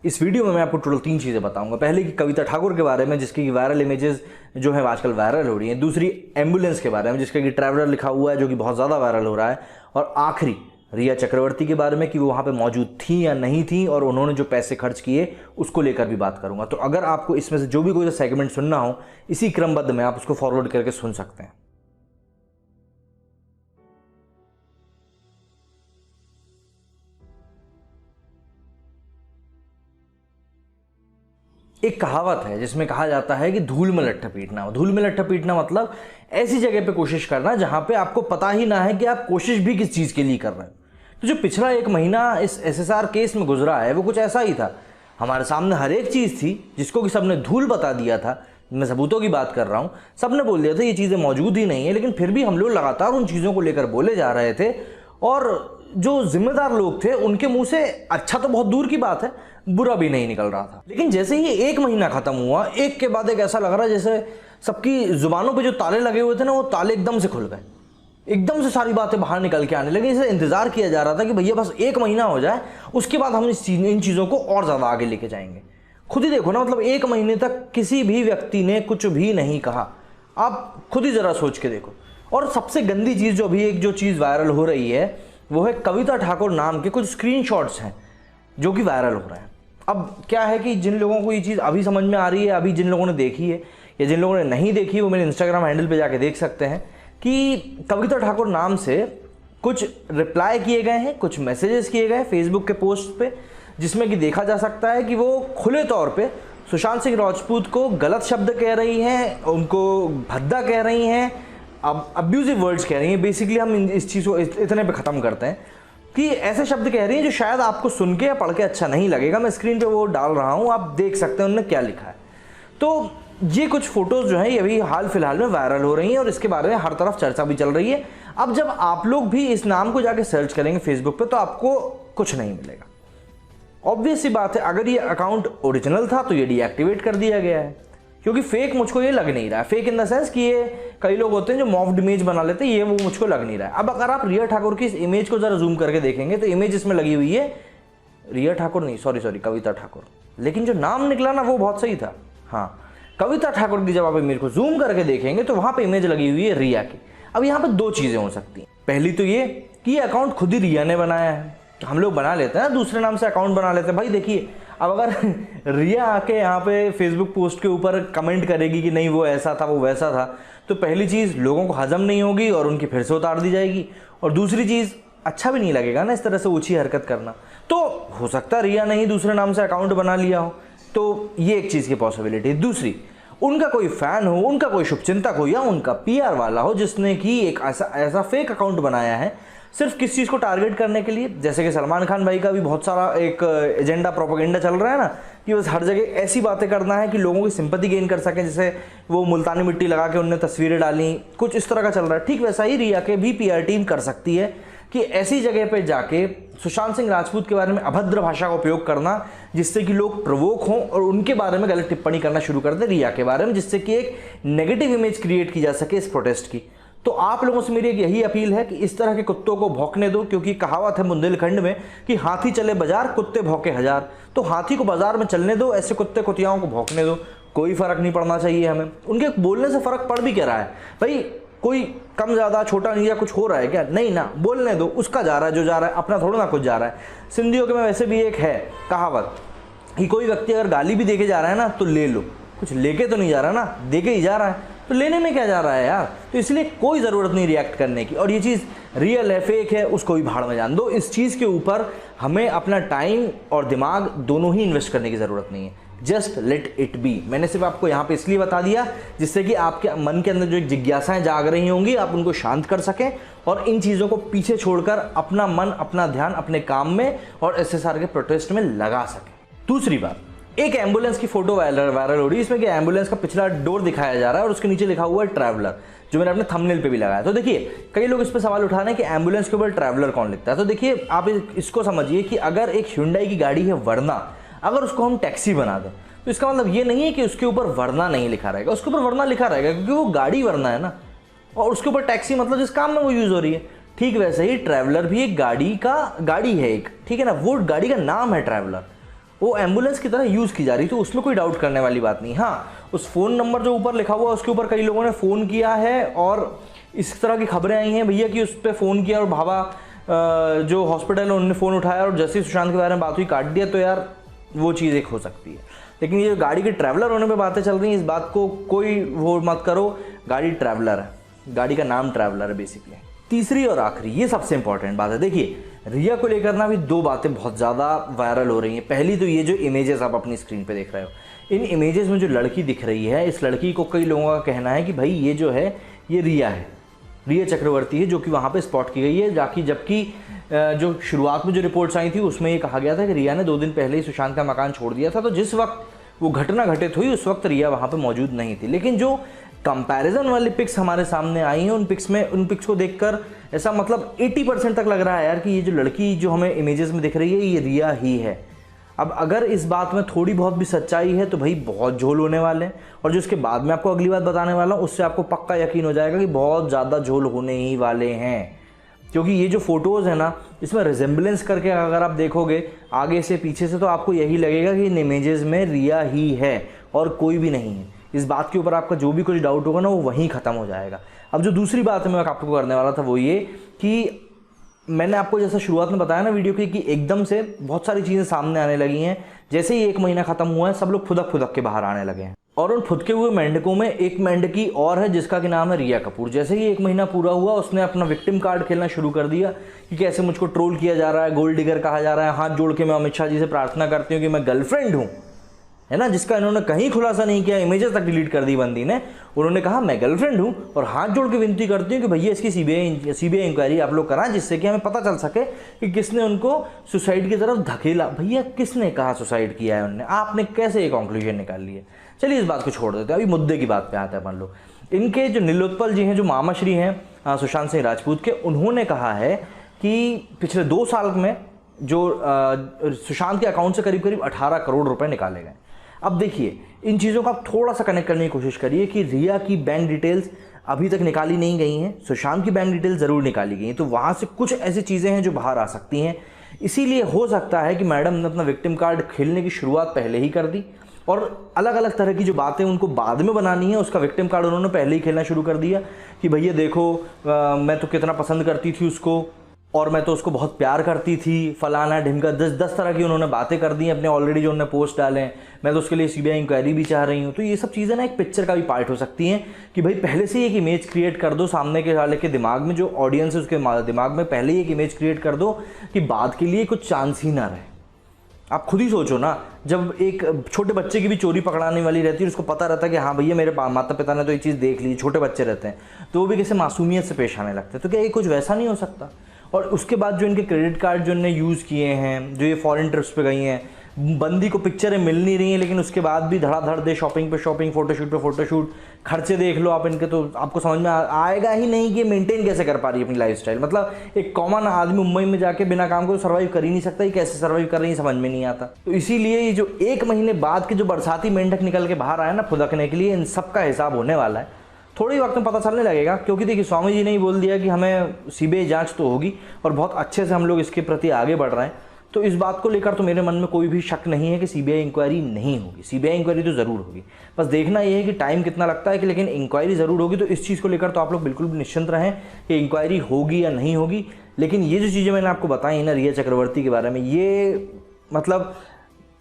इस वीडियो में मैं आपको टोटल 3 चीज़ें बताऊंगा। पहले कि कविता ठाकुर के बारे में जिसकी वायरल इमेजेस जो है आजकल वायरल हो रही हैं। दूसरी एम्बुलेंस के बारे में जिसका कि ट्रैवलर लिखा हुआ है जो कि बहुत ज़्यादा वायरल हो रहा है। और आखिरी रिया चक्रवर्ती के बारे में कि वो वहाँ पे मौजूद थी या नहीं थी और उन्होंने जो पैसे खर्च किए उसको लेकर भी बात करूँगा। तो अगर आपको इसमें से जो भी कोई सेगमेंट सुनना हो इसी क्रमबद्ध में आप उसको फॉरवर्ड करके सुन सकते हैं। एक कहावत है जिसमें कहा जाता है कि धूल में लट्ठा पीटना। धूल में लट्ठा पीटना मतलब ऐसी जगह पे कोशिश करना जहां पे आपको पता ही ना है कि आप कोशिश भी किस चीज़ के लिए कर रहे हैं। तो जो पिछला 1 महीना इस एसएसआर केस में गुजरा है वो कुछ ऐसा ही था। हमारे सामने हर एक चीज़ थी जिसको कि सबने धूल बता दिया था। मैं सबूतों की बात कर रहा हूँ। सबने बोल दिया था ये चीज़ें मौजूद ही नहीं है, लेकिन फिर भी हम लोग लगातार उन चीज़ों को लेकर बोले जा रहे थे। और जो जिम्मेदार लोग थे उनके मुंह से अच्छा तो बहुत दूर की बात है, बुरा भी नहीं निकल रहा था। लेकिन जैसे ही 1 महीना खत्म हुआ, एक के बाद एक ऐसा लग रहा है जैसे सबकी जुबानों पे जो ताले लगे हुए थे ना वो ताले एकदम से खुल गए। एकदम से सारी बातें बाहर निकल के आने लगी। इसे इंतजार किया जा रहा था कि भैया बस 1 महीना हो जाए, उसके बाद हम इन चीज़ों को और ज़्यादा आगे लेके जाएंगे। खुद ही देखो ना, मतलब 1 महीने तक किसी भी व्यक्ति ने कुछ भी नहीं कहा। आप खुद ही ज़रा सोच के देखो। और सबसे गंदी चीज़ जो अभी एक जो चीज़ वायरल हो रही है वो है कविता ठाकुर नाम के कुछ स्क्रीनशॉट्स हैं जो कि वायरल हो रहे हैं। अब क्या है कि जिन लोगों को ये चीज़ अभी समझ में आ रही है, अभी जिन लोगों ने देखी है या जिन लोगों ने नहीं देखी वो मेरे इंस्टाग्राम हैंडल पे जाके देख सकते हैं कि कविता ठाकुर नाम से कुछ रिप्लाई किए गए हैं, कुछ मैसेजेस किए गए हैं फेसबुक के पोस्ट पे, जिसमें कि देखा जा सकता है कि वो खुले तौर पे सुशांत सिंह राजपूत को गलत शब्द कह रही हैं, उनको भद्दा कह रही हैं, अब अब्यूजिव वर्ड्स कह रही हैं। बेसिकली हम इस चीज़ को इतने पे ख़त्म करते हैं कि ऐसे शब्द कह रही हैं जो शायद आपको सुन के या पढ़ के अच्छा नहीं लगेगा। मैं स्क्रीन पे वो डाल रहा हूँ, आप देख सकते हैं उन्होंने क्या लिखा है। तो ये कुछ फोटोज़ जो हैं ये अभी हाल फिलहाल में वायरल हो रही हैं और इसके बारे में हर तरफ चर्चा भी चल रही है। अब जब आप लोग भी इस नाम को जाके सर्च करेंगे फेसबुक पे तो आपको कुछ नहीं मिलेगा। ऑब्वियस सी बात है, अगर ये अकाउंट ओरिजिनल था तो ये डीएक्टिवेट कर दिया गया है, क्योंकि फेक मुझको ये लग नहीं रहा है। फेक इन द सेंस कि ये कई लोग होते हैं जो मॉफ्ड इमेज बना लेते हैं, ये वो मुझको लग नहीं रहा है। अब अगर आप रिया ठाकुर की इस इमेज को जरा जूम करके देखेंगे तो इमेज इसमें लगी हुई है रिया ठाकुर नहीं, सॉरी कविता ठाकुर, लेकिन जो नाम निकला ना वो बहुत सही था। हाँ, कविता ठाकुर की जब आप इमेज को जूम करके देखेंगे तो वहां पर इमेज लगी हुई है रिया की। अब यहाँ पर 2 चीज़ें हो सकती हैं। पहली तो ये कि ये अकाउंट खुद ही रिया ने बनाया है। हम लोग बना लेते हैं ना, दूसरे नाम से अकाउंट बना लेते हैं। भाई देखिए, अब अगर रिया आके यहाँ पे फेसबुक पोस्ट के ऊपर कमेंट करेगी कि नहीं वो ऐसा था वो वैसा था, तो पहली चीज़ लोगों को हजम नहीं होगी और उनकी फिर से उतार दी जाएगी। और दूसरी चीज़ अच्छा भी नहीं लगेगा ना इस तरह से ऊंची हरकत करना। तो हो सकता है रिया ने ही दूसरे नाम से अकाउंट बना लिया हो, तो ये एक चीज़ की पॉसिबिलिटी। दूसरी, उनका कोई फ़ैन हो, उनका कोई शुभचिंतक हो या उनका पीआर वाला हो जिसने कि एक ऐसा फेक अकाउंट बनाया है सिर्फ किस चीज़ को टारगेट करने के लिए। जैसे कि सलमान खान भाई का भी बहुत सारा एक एजेंडा प्रोपेगेंडा चल रहा है ना कि बस हर जगह ऐसी बातें करना है कि लोगों की सिंपैथी गेन कर सकें। जैसे वो मुल्तानी मिट्टी लगा के उनने तस्वीरें डाली, कुछ इस तरह का चल रहा है। ठीक वैसा ही रिया के भी पीआर टीम कर सकती है कि ऐसी जगह पे जाके सुशांत सिंह राजपूत के बारे में अभद्र भाषा का उपयोग करना जिससे कि लोग प्रवोक हों और उनके बारे में गलत टिप्पणी करना शुरू कर दें रिया के बारे में, जिससे कि एक नेगेटिव इमेज क्रिएट की जा सके इस प्रोटेस्ट की। तो आप लोगों से मेरी एक यही अपील है कि इस तरह के कुत्तों को भौंकने दो, क्योंकि कहावत है बुंदेलखंड में कि हाथी चले बाजार कुत्ते भौंके हजार। तो हाथी को बाजार में चलने दो, ऐसे कुत्ते कुतियाओं को भौंकने दो, कोई फर्क नहीं पड़ना चाहिए हमें। उनके बोलने से फर्क पड़ भी क्या रहा है भाई? कोई कम ज़्यादा छोटा नीचा कुछ हो रहा है क्या? नहीं ना, बोलने दो, उसका जा रहा है जो जा रहा है, अपना थोड़ा ना कुछ जा रहा है। सिंधियों के में वैसे भी एक है कहावत कि कोई व्यक्ति अगर गाली भी देके जा रहा है ना तो ले लो, कुछ लेके तो नहीं जा रहा ना, देके ही जा रहा है, तो लेने में क्या जा रहा है यार? तो इसलिए कोई ज़रूरत नहीं रिएक्ट करने की। और ये चीज़ रियल है फेक है उसको भी भाड़ में जान दो। इस चीज़ के ऊपर हमें अपना टाइम और दिमाग दोनों ही इन्वेस्ट करने की ज़रूरत नहीं है। Just let it be. मैंने सिर्फ आपको यहाँ पे इसलिए बता दिया जिससे कि आपके मन के अंदर जो एक जिज्ञासाएं जाग रही होंगी आप उनको शांत कर सकें और इन चीज़ों को पीछे छोड़कर अपना मन अपना ध्यान अपने काम में और एसएसआर के प्रोटेस्ट में लगा सकें। दूसरी बात, एक एम्बुलेंस की फोटो वायरल हो रही है। इसमें कि एम्बुलेंस का पिछला डोर दिखाया जा रहा है और उसके नीचे लिखा हुआ है ट्रैवलर, जो मैंने अपने थंबनेल पे भी लगाया। तो देखिए, कई लोग इस पर सवाल उठा रहे हैं कि एम्बुलेंस के ऊपर ट्रैवलर कौन लिखता है। तो देखिए, आप इसको समझिए कि अगर एक Hyundai की गाड़ी है वर्ना, अगर उसको हम टैक्सी बना दें तो इसका मतलब ये नहीं है कि उसके ऊपर वर्ना नहीं लिखा रहेगा, उसके ऊपर वर्ना लिखा रहेगा क्योंकि वो गाड़ी वर्ना है ना, और उसके ऊपर टैक्सी मतलब जिस काम में वो यूज़ हो रही है। ठीक वैसे ही ट्रैवलर भी एक गाड़ी है एक, ठीक है ना, वो गाड़ी का नाम है ट्रैवलर, वो एम्बुलेंस की तरह यूज़ की जा रही थी, उसमें कोई डाउट करने वाली बात नहीं। हाँ, उस फ़ोन नंबर जो ऊपर लिखा हुआ है उसके ऊपर कई लोगों ने फ़ोन किया है और इस तरह की खबरें आई हैं भैया कि उस पर फ़ोन किया और भाभा जो हॉस्पिटल है उन्होंने फ़ोन उठाया और जैसे ही सुशांत के बारे में बात हुई काट दिया, तो यार वो चीज़ एक हो सकती है। लेकिन ये गाड़ी के ट्रैवलर होने पे बातें चल रही हैं, इस बात को कोई वो मत करो, गाड़ी ट्रैवलर है, गाड़ी का नाम ट्रैवलर है बेसिकली। तीसरी और आखिरी, ये सबसे इंपॉर्टेंट बात है। देखिए, रिया को लेकर ना अभी दो बातें बहुत ज़्यादा वायरल हो रही हैं। पहली तो ये जो इमेजेस आप अपनी स्क्रीन पे देख रहे हो, इन इमेजेस में जो लड़की दिख रही है, इस लड़की को कई लोगों का कहना है कि भाई ये जो है ये रिया है, रिया चक्रवर्ती है, जो कि वहाँ पे स्पॉट की गई है। जबकि जो शुरुआत में जो रिपोर्ट्स आई थी उसमें ये कहा गया था कि रिया ने 2 दिन पहले ही सुशांत का मकान छोड़ दिया था, तो जिस वक्त वो घटना घटित हुई उस वक्त रिया वहाँ पे मौजूद नहीं थी। लेकिन जो कंपैरिजन वाली पिक्स हमारे सामने आई हैं, उन पिक्स को देखकर ऐसा मतलब 80% तक लग रहा है यार कि ये जो लड़की जो हमें इमेजेस में दिख रही है ये रिया ही है। अब अगर इस बात में थोड़ी बहुत भी सच्चाई है तो भाई बहुत झोल होने वाले हैं, और जो उसके बाद में आपको अगली बात बताने वाला हूँ उससे आपको पक्का यकीन हो जाएगा कि बहुत ज़्यादा झोल होने ही वाले हैं। क्योंकि ये जो फोटोज़ है ना, इसमें रिजेंबलेंस करके अगर आप देखोगे आगे से पीछे से, तो आपको यही लगेगा कि इन इमेजेस में रिया ही है और कोई भी नहीं है। इस बात के ऊपर आपका जो भी कुछ डाउट होगा ना वो वहीं ख़त्म हो जाएगा। अब जो दूसरी बात मैं आपको करने वाला था वो ये कि मैंने आपको जैसा शुरुआत में बताया ना वीडियो की कि एकदम से बहुत सारी चीज़ें सामने आने लगी हैं। जैसे ही 1 महीना ख़त्म हुआ है सब लोग फुदक के बाहर आने लगे हैं, और उन फुदके हुए मेंढकों में एक मेंढकी और है जिसका कि नाम है रिया कपूर। जैसे ही 1 महीना पूरा हुआ उसने अपना विक्टिम कार्ड खेलना शुरू कर दिया कि कैसे मुझको ट्रोल किया जा रहा है, गोल्ड डिगर कहा जा रहा है। हाथ जोड़ के मैं अमित शाह जी से प्रार्थना करती हूँ कि मैं गर्लफ्रेंड हूँ, है ना, जिसका इन्होंने कहीं खुलासा नहीं किया, इमेजेस तक डिलीट कर दी बंदी ने। उन्होंने कहा मैं गर्लफ्रेंड हूँ और हाथ जोड़ के विनती करती हूँ कि भैया इसकी सीबीआई इंक्वायरी आप लोग कराएं, जिससे कि हमें पता चल सके कि किसने उनको सुसाइड की तरफ धकेला। भैया किसने कहा सुसाइड किया है उन्होंने, आपने कैसे ये कंक्लूजन निकाल लिया। चलिए इस बात को छोड़ देते हैं, अभी मुद्दे की बात पे आता है। मान लो इनके जो नीलोत्पल जी हैं, जो मामा श्री हैं सुशांत सिंह राजपूत के, उन्होंने कहा है कि पिछले 2 साल में जो सुशांत के अकाउंट से करीब 18 करोड़ रुपए निकाले गए। अब देखिए इन चीज़ों को आप थोड़ा सा कनेक्ट करने की कोशिश करिए कि रिया की बैंक डिटेल्स अभी तक निकाली नहीं गई हैं, सुशांत की बैंक डिटेल्स ज़रूर निकाली गई हैं, तो वहाँ से कुछ ऐसी चीज़ें हैं जो बाहर आ सकती हैं। इसीलिए हो सकता है कि मैडम ने अपना विक्टिम कार्ड खेलने की शुरुआत पहले ही कर दी और अलग अलग तरह की जो बातें उनको बाद में बनानी है उसका विक्टिम कार्ड उन्होंने पहले ही खेलना शुरू कर दिया कि भैया देखो मैं तो कितना पसंद करती थी उसको और मैं तो उसको बहुत प्यार करती थी, फलाना ढिमका, 10 तरह की उन्होंने बातें कर दी अपने ऑलरेडी जो उन्होंने पोस्ट डाले हैं। मैं तो उसके लिए सीबीआई इंक्वायरी भी चाह रही हूँ। तो ये सब चीज़ें ना एक पिक्चर का भी पार्ट हो सकती हैं कि भाई पहले से ही एक इमेज क्रिएट कर दो सामने के वाले के दिमाग में, जो ऑडियंस है उसके दिमाग में पहले ही एक इमेज क्रिएट कर दो कि बाद के लिए कुछ चांस ही ना रहे। आप खुद ही सोचो ना, जब एक छोटे बच्चे की भी चोरी पकड़ाने वाली रहती है, उसको पता रहता है कि हाँ भैया मेरे माता पिता ने तो ये चीज़ देख ली, छोटे बच्चे रहते हैं तो वो भी कैसे मासूमियत से पेश आने लगते हैं। तो क्या ये कुछ वैसा नहीं हो सकता? और उसके बाद जो इनके क्रेडिट कार्ड जो इन्होंने यूज़ किए हैं, जो ये फॉरेन ट्रिप्स पे गई हैं, बंदी को पिक्चरें मिल नहीं रही हैं लेकिन उसके बाद भी धड़ाधड़ दे शॉपिंग पे शॉपिंग, फोटोशूट पे फोटोशूट, खर्चे देख लो आप इनके, तो आपको समझ में आएगा ही नहीं कि मेंटेन कैसे कर पा रही है अपनी लाइफस्टाइल। मतलब एक कॉमन आदमी मुंबई में जाके बिना काम को सर्वाइव कर ही नहीं सकता, ये कैसे सर्वाइव कर रही है समझ में नहीं आता। तो इसीलिए ये जो 1 महीने बाद के जो बरसाती मेंढक निकल के बाहर आए ना फुदकने के लिए, इन सब का हिसाब होने वाला है। थोड़ी वक्त में पता चलने लगेगा, क्योंकि देखिए स्वामी जी ने ही बोल दिया कि हमें सीबीआई जांच तो होगी और बहुत अच्छे से हम लोग इसके प्रति आगे बढ़ रहे हैं। तो इस बात को लेकर तो मेरे मन में कोई भी शक नहीं है कि सीबीआई इंक्वायरी नहीं होगी। सीबीआई इंक्वायरी तो ज़रूर होगी, बस देखना ये है कि टाइम कितना लगता है कि, लेकिन इंक्वायरी ज़रूर होगी। तो इस चीज़ को लेकर तो आप लोग बिल्कुल निश्चिंत रहें कि इंक्वायरी होगी या नहीं होगी। लेकिन ये जो चीज़ें मैंने आपको बताई ना रिया चक्रवर्ती के बारे में, ये मतलब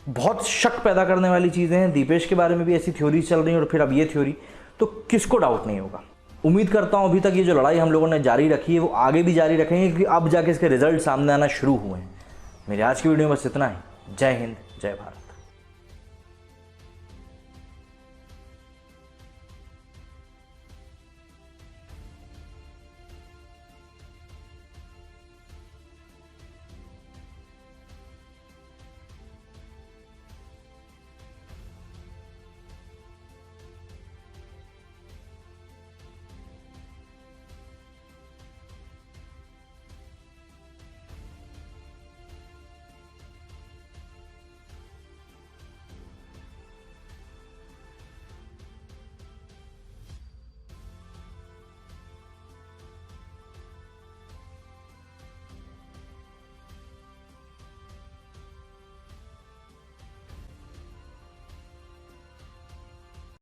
बहुत शक पैदा करने वाली चीज़ें हैं। दीपेश के बारे में भी ऐसी थ्योरीज चल रही हैं और फिर अब ये थ्योरी, तो किसको डाउट नहीं होगा। उम्मीद करता हूँ अभी तक ये जो लड़ाई हम लोगों ने जारी रखी है वो आगे भी जारी रखेंगे, क्योंकि अब जाके इसके रिजल्ट सामने आना शुरू हुए हैं। मेरे आज की वीडियो में बस इतना ही। जय हिंद, जय भारत।